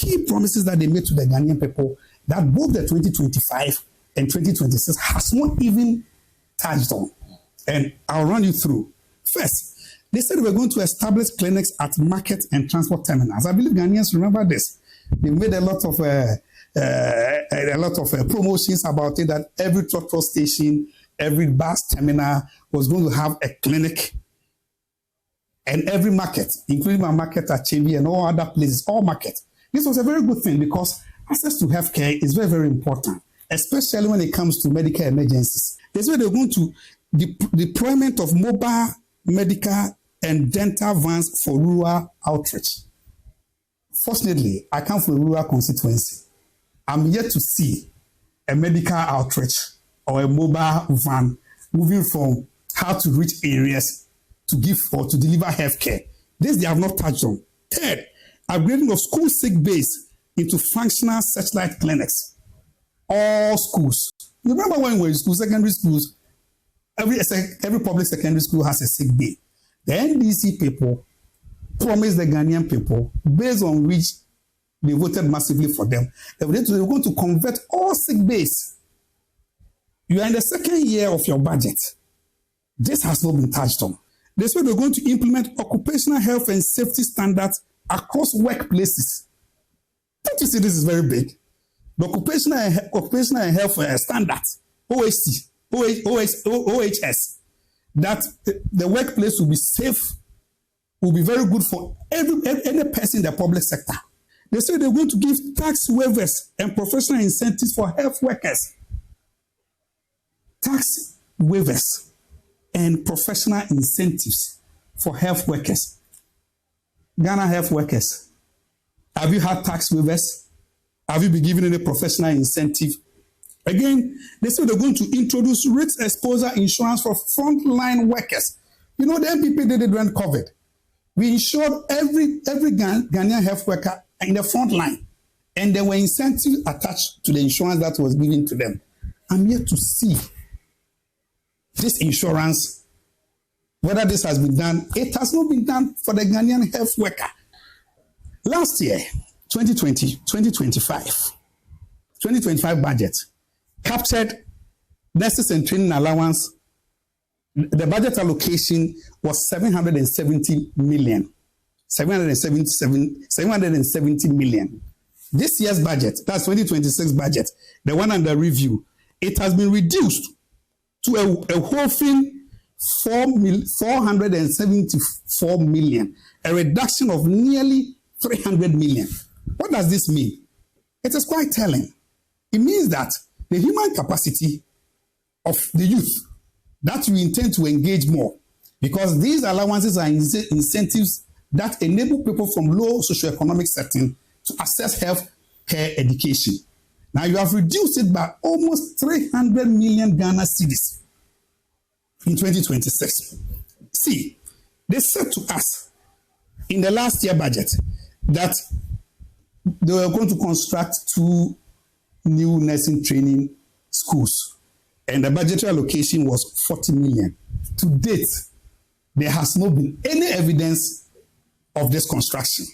key promises that they made to the Ghanaian people that both the 2025 and 2026 has not even touched on. And I'll run you through. First, they said we're going to establish clinics at market and transport terminals. I believe Ghanaians remember this. They made a lot of promotions about it, that every tractor station, every bus terminal was going to have a clinic, and every market, including my market at Chevi and all other places, all markets. This was a very good thing because access to healthcare is very, very important, especially when it comes to medical emergencies. They said they're going to deployment of mobile medical and dental vans for rural outreach. Fortunately, I come from a rural constituency. I'm yet to see a medical outreach or a mobile van moving from how to reach areas to give or to deliver healthcare. This they have not touched on. Third, upgrading of school sick bays into functional satellite clinics. All schools. You remember when we were in school, secondary schools, every public secondary school has a sick bay. The NDC people promised the Ghanaian people, based on which they voted massively for them, they were going to convert all sick bays. You are in the second year of your budget. This has not been touched on. They said they're going to implement occupational health and safety standards across workplaces. Don't you see this is very big? The occupational and health standards, OHS, that the workplace will be safe, will be very good for any person in the public sector. They say they're going to give tax waivers and professional incentives for health workers. Tax waivers and professional incentives for health workers. Ghana health workers, have you had tax waivers? Have you been given any professional incentive? Again, they say they're going to introduce risk exposure insurance for frontline workers. You know, the MPP did it during COVID. We insured every Ghanaian health worker in the front line, and there were incentives attached to the insurance that was given to them. I'm yet to see this insurance, whether this has been done. It has not been done for the Ghanaian health worker. Last year, 2025 budget captured nurses and training allowance. The budget allocation was 770 million. 770 million. This year's budget, that's 2026 budget, the one under review, it has been reduced to a whopping 474 million, a reduction of nearly 300 million. What does this mean? It is quite telling. It means that the human capacity of the youth that we intend to engage more, because these allowances are incentives that enable people from low socioeconomic setting to access health care education. Now you have reduced it by almost 300 million Ghana cedis in 2026. See, they said to us in the last year budget that they were going to construct 2 new nursing training schools, and the budgetary allocation was 40 million. To date, there has not been any evidence of this construction.